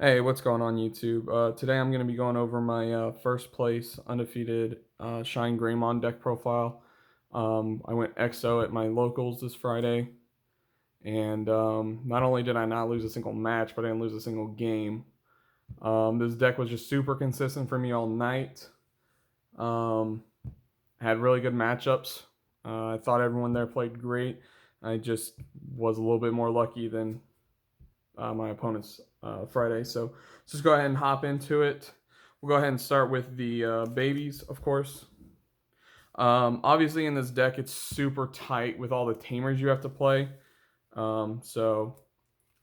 Hey, what's going on YouTube? Today I'm going to be going over my first place undefeated Shinegreymon deck profile. I went XO at my locals this Friday, and not only did I not lose a single match, but I didn't lose a single game. This deck was just super consistent for me all night. Um, had really good matchups. I thought everyone there played great. I just was a little bit more lucky than my opponent's Friday. So let's just go ahead and hop into it. We'll go ahead and start with the babies, of course. Obviously, in this deck, it's super tight with all the tamers you have to play. So,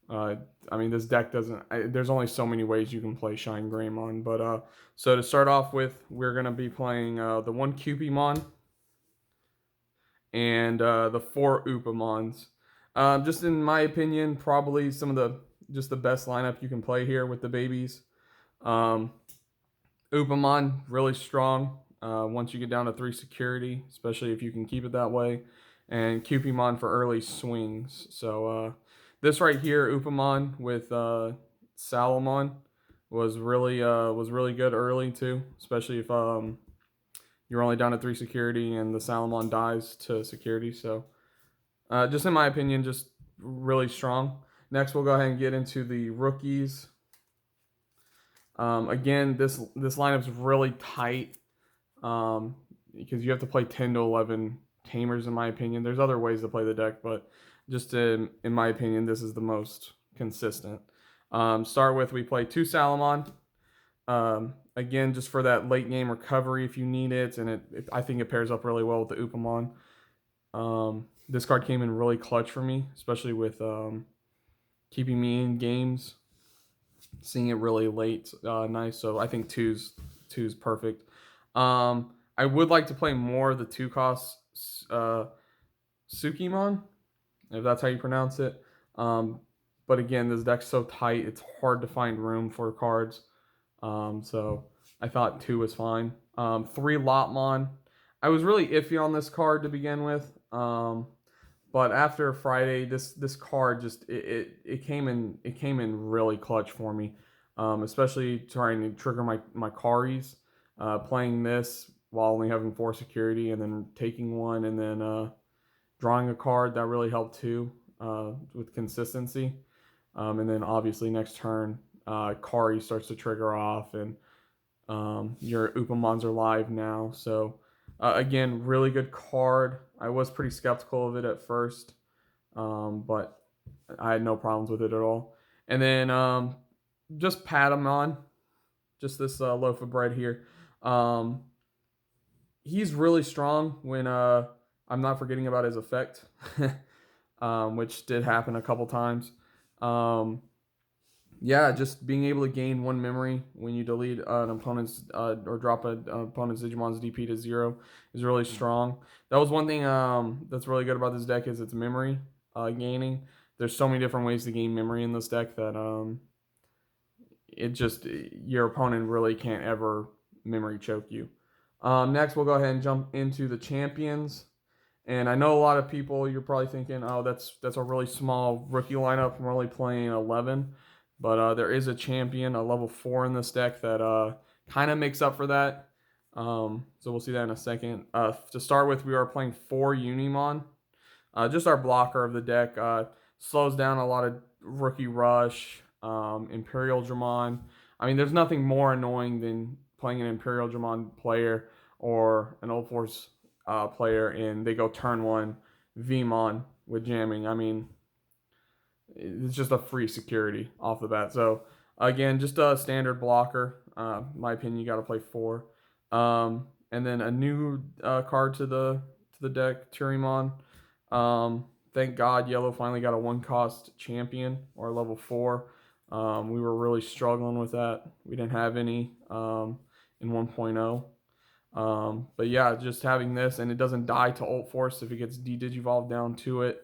uh, I mean, this deck doesn't. There's only so many ways you can play Shine Greymon. But so to start off with, we're gonna be playing the one Cupimon and the four Upamons. Just in my opinion, probably some of the just the best lineup you can play here with the babies. Um, Upamon really strong once you get down to 3 security, especially if you can keep it that way. And Cupimon for early swings. So this right here, Upamon with Salamon was really good early too, especially if you're only down to 3 security and the Salamon dies to security. So just in my opinion, just really strong. Next, we'll go ahead and get into the rookies. Again, this lineup's really tight because you have to play 10 to 11 tamers, in my opinion. There's other ways to play the deck, but just in my opinion, this is the most consistent. Start with we play 2 Salamon. Again, just for that late game recovery if you need it, and I think it pairs up really well with the Upamon. This card came in really clutch for me, especially with keeping me in games, seeing it really late. Nice. So I think two's perfect. I would like to play more of the 2 cost Sukimon, if that's how you pronounce it. But again, this deck's so tight, it's hard to find room for cards. So I thought 2 was fine. 3 Lotmon. I was really iffy on this card to begin with. But after Friday, this card just it came in really clutch for me, especially trying to trigger my Karis, playing this while only having 4 security and then taking one and then drawing a card that really helped too with consistency, and then obviously next turn Kari starts to trigger off and your Upamons are live now. So again, really good card. I was pretty skeptical of it at first, but I had no problems with it at all. And then just Patamon, just this loaf of bread here. Um, he's really strong when I'm not forgetting about his effect, which did happen a couple times. Um, yeah, just being able to gain 1 memory when you delete an opponent's or drop an opponent's Digimon's DP to 0 is really strong. That was one thing that's really good about this deck is its memory gaining. There's so many different ways to gain memory in this deck that it just your opponent really can't ever memory choke you. Next, we'll go ahead and jump into the champions. And I know a lot of people, you're probably thinking, oh, that's a really small rookie lineup. I'm only playing 11. But there is a champion, a level 4 in this deck that kind of makes up for that. So we'll see that in a second. To start with, we are playing 4 Unimon. Just our blocker of the deck. Slows down a lot of Rookie Rush, Imperial Dramon. I mean, there's nothing more annoying than playing an Imperial Dramon player or an Old Force player and they go turn 1 Vmon with jamming. I mean, it's just a free security off the bat. So again, just a standard blocker. My opinion, you got to play 4. And then a new card to the deck, Tyrimon. Thank God, Yellow finally got a 1 cost champion or level 4. We were really struggling with that. We didn't have any in 1.0. But yeah, just having this and it doesn't die to Ult Force if it gets de-digivolved down to it.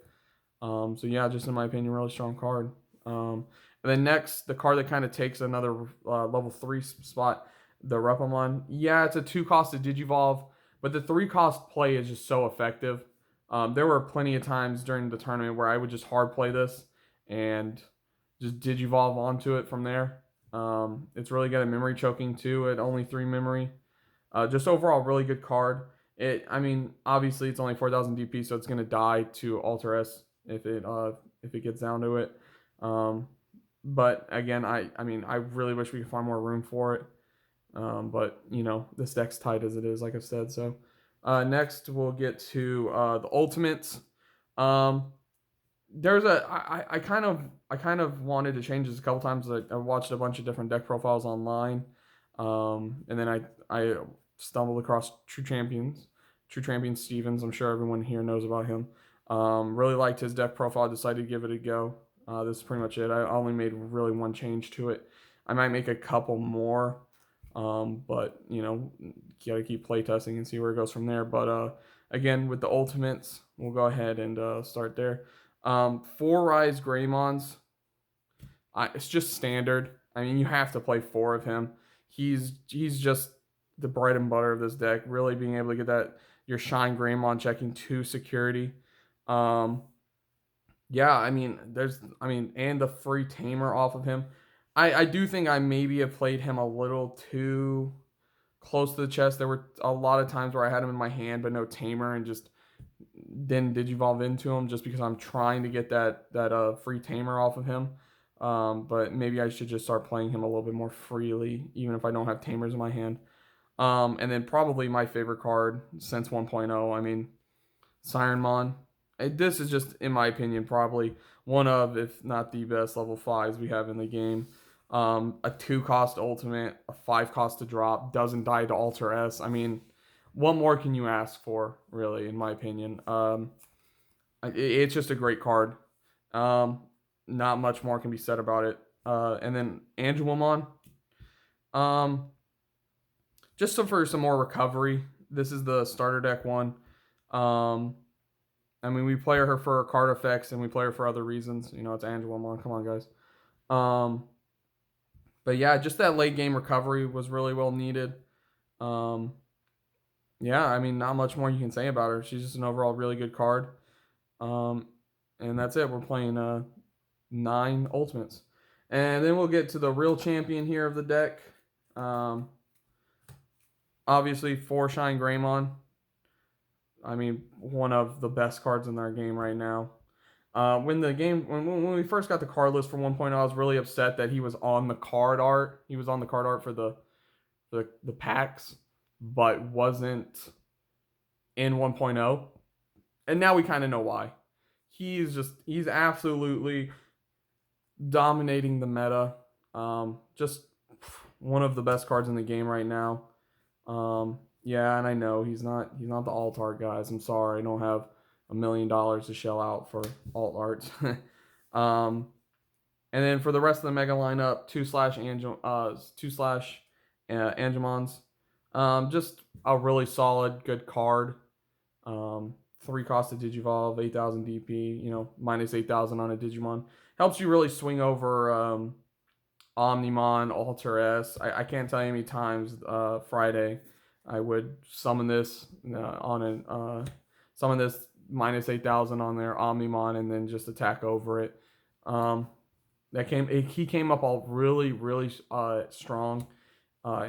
So yeah, just in my opinion, really strong card. And then next, the card that kind of takes another level 3 spot, the Repamon. Yeah, it's a 2 cost to Digivolve, but the 3 cost play is just so effective. There were plenty of times during the tournament where I would just hard play this and just Digivolve onto it from there. It's really good at memory choking too at only 3 memory. Just overall, really good card. I mean, obviously it's only 4,000 DP, so it's gonna die to Alter S if it gets down to it. Um, but again, I mean, I really wish we could find more room for it. But you know, this deck's tight as it is, like I said. So next we'll get to the ultimates. Um, there's a I kind of wanted to change this a couple times. I watched a bunch of different deck profiles online, and then I stumbled across True Champion Stevens. I'm sure everyone here knows about him. Really liked his deck profile. Decided to give it a go. This is pretty much it. I only made really one change to it. I might make a couple more, but you know, you gotta keep playtesting and see where it goes from there. But again, with the ultimates, we'll go ahead and start there. 4 Rise Greymons. It's just standard. I mean, you have to play 4 of him. He's just the bread and butter of this deck. Really being able to get that your Shine Greymon checking 2 security. Um, yeah, I mean, and the free tamer off of him. I do think I maybe have played him a little too close to the chest. There were a lot of times where I had him in my hand but no tamer and just didn't digivolve into him just because I'm trying to get that free tamer off of him. But maybe I should just start playing him a little bit more freely, even if I don't have tamers in my hand. And then probably my favorite card since 1.0. I mean, Sirenmon. This is just, in my opinion, probably one of, if not the best level 5s we have in the game. A 2 cost ultimate, a 5 cost to drop, doesn't die to Alter S. I mean, what more can you ask for, really, in my opinion? It's just a great card. Um, Not much more can be said about it. And then Angelomon. Um, just for some more recovery. This is the starter deck one. Um, I mean, we play her for her card effects, and we play her for other reasons. You know, it's Angelomon. Come on, guys. Um, but yeah, just that late game recovery was really well needed. Um, yeah, I mean, not much more you can say about her. She's just an overall really good card. Um, and that's it. We're playing 9 ultimates. And then we'll get to the real champion here of the deck. Um, Obviously, 4 Shine Greymon. I mean, one of the best cards in our game right now. When we first got the card list for 1.0, I was really upset that he was on the card art. He was on the card art for the packs, but wasn't in 1.0. And now we kind of know why. He's absolutely dominating the meta. Just one of the best cards in the game right now. Yeah, and I know he's not the alt art guys. I'm sorry, I don't have $1 million to shell out for alt art. um, and then for the rest of the mega lineup, 2/Angemons. Just a really solid, good card. 3 cost to Digivolve, 8,000 DP. You know, minus 8,000 on a Digimon helps you really swing over Omnimon, Alter S. I can't tell you how many times Friday I would summon this summon this minus 8,000 on their Omnimon and then just attack over it. He came up all really strong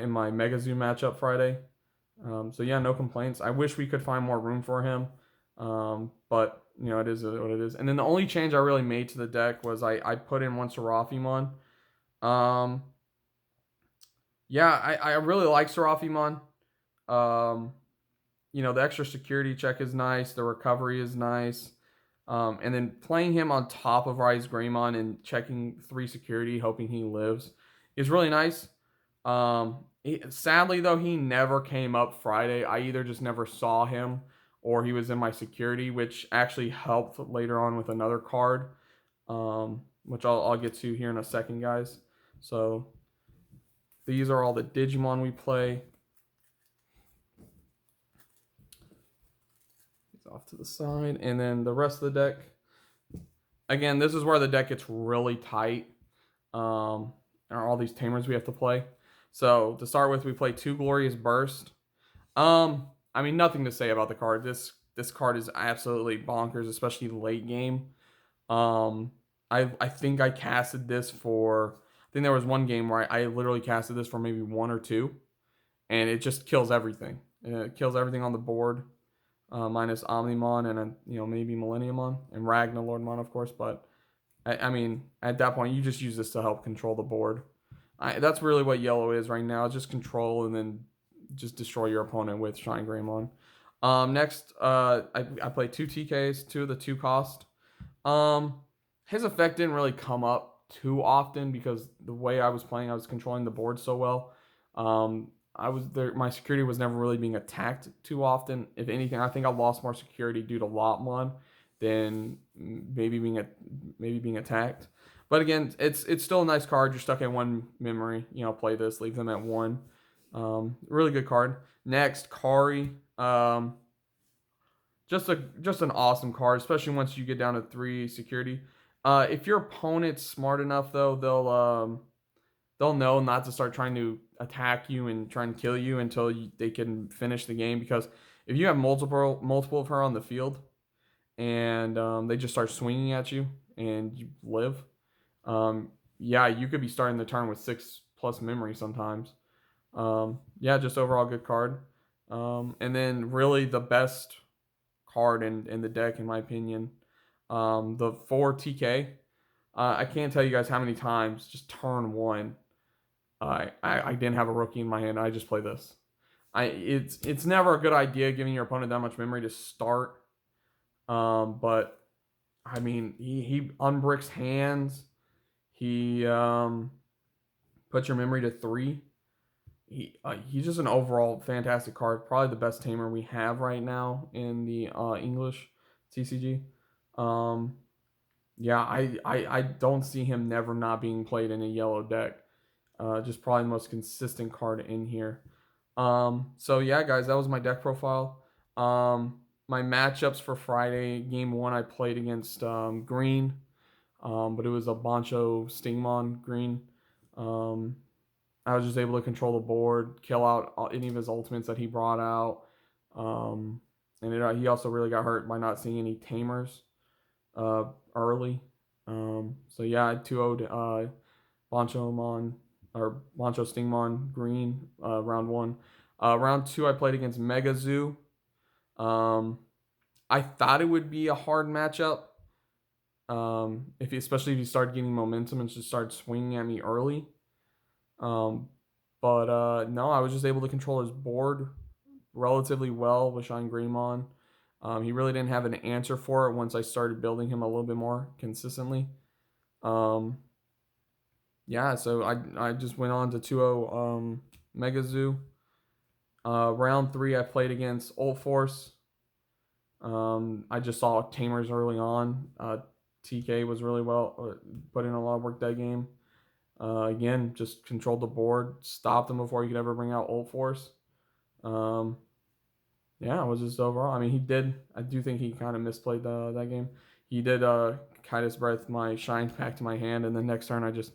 in my Mega Zoo matchup Friday. So yeah, no complaints. I wish we could find more room for him, but you know, it is what it is. And then the only change I really made to the deck was I put in one Seraphimon. Um, yeah, I really like Seraphimon. Um, you know, the extra security check is nice. The recovery is nice. And then playing him on top of Rise Greymon and checking 3 security, hoping he lives, is really nice. Sadly, though, he never came up Friday. I either just never saw him or he was in my security, which actually helped later on with another card, which I'll get to here in a second, guys. So these are all the Digimon we play. He's off to the side. And then the rest of the deck. Again, this is where the deck gets really tight. Are all these tamers we have to play. So to start with, we play 2 Glorious Burst. I mean, nothing to say about the card. This card is absolutely bonkers, especially late game. I think I casted this for think there was one game where I literally casted this for maybe 1 or 2, and it just kills everything. It kills everything on the board, minus Omnimon and maybe Millenniumon and Ragnalordmon, of course. But I mean, at that point, you just use this to help control the board. That's really what yellow is right now. Just control and then just destroy your opponent with Shinegreymon. Next, I played 2 TKs, 2 of the 2 cost. His effect didn't really come up too often because the way I was playing, I was controlling the board so well. I was there. My security was never really being attacked too often. If anything, I think I lost more security due to Lotmon than maybe being attacked. But again, it's still a nice card. You're stuck at 1 memory. Play this, leave them at 1. Really good card. Next, Kari. Just an awesome card, especially once you get down to 3 security. If your opponent's smart enough, though, they'll know not to start trying to attack you and try and kill you until they can finish the game. Because if you have multiple of her on the field, and they just start swinging at you and you live, yeah, you could be starting the turn with 6+ memory sometimes. Yeah, just overall good card. And then really the best card in the deck, in my opinion, the 4 TK. I can't tell you guys how many times just turn 1 I didn't have a rookie in my hand. I just play this. It's never a good idea giving your opponent that much memory to start. But I mean, he unbricks hands. He puts your memory to 3. He's just an overall fantastic card. Probably the best tamer we have right now in the English TCG. Yeah, I don't see him never not being played in a yellow deck. Just probably the most consistent card in here. So yeah, guys, that was my deck profile. My matchups for Friday, game 1, I played against green, but it was a Bancho Stingmon green. I was just able to control the board, kill out any of his ultimates that he brought out. And he also really got hurt by not seeing any tamers early. So yeah, I 2-0'd Bancho Stingmon green round 1. Round 2, I played against Mega Zoo. I thought it would be a hard matchup. Especially if you start getting momentum and just start swinging at me early. But no, I was just able to control his board relatively well with Shinegreymon. He really didn't have an answer for it once I started building him a little bit more consistently. Yeah, so I just went on to 2-0 Mega Zoo. Round 3, I played against Old Force. I just saw tamers early on. TK was really well, put in a lot of work that game. Again, just controlled the board, stopped him before he could ever bring out Old Force. Yeah, it was just overall. I mean, I do think he kind of misplayed that game. He did Kitus Breath my Shine back to my hand, and then next turn I just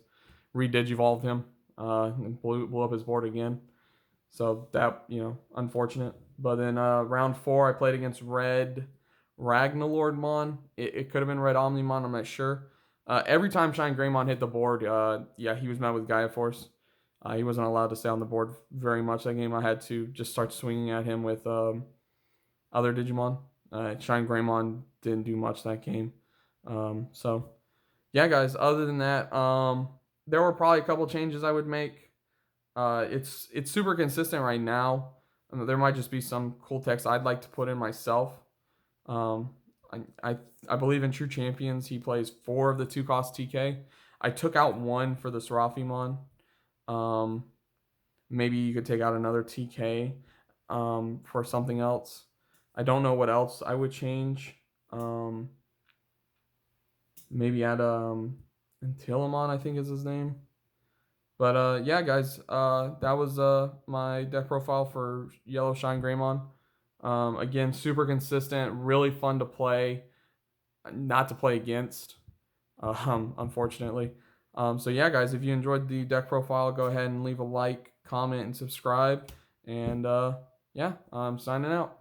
re-Digivolved him and blew up his board again. So that, unfortunate. But then round 4, I played against Red Ragnalordmon. It could have been Red Omnimon, I'm not sure. Every time Shinegreymon hit the board, yeah, he was met with Gaia Force. He wasn't allowed to stay on the board very much that game. I had to just start swinging at him with other Digimon. Shinegreymon didn't do much that game. So, yeah, guys, other than that, there were probably a couple changes I would make. It's super consistent right now. There might just be some cool text I'd like to put in myself. Um, I believe in True Champions, he plays 4 of the 2-cost TK. I took out 1 for the Serafimon. Maybe you could take out another TK for something else. I don't know what else I would change. Maybe add Antilamon, I think is his name. But yeah, guys, that was my deck profile for Yellow Shinegreymon. Again, super consistent, really fun to play, not to play against, unfortunately. So yeah, guys, if you enjoyed the deck profile, go ahead and leave a like, comment, and subscribe. And yeah, I'm signing out.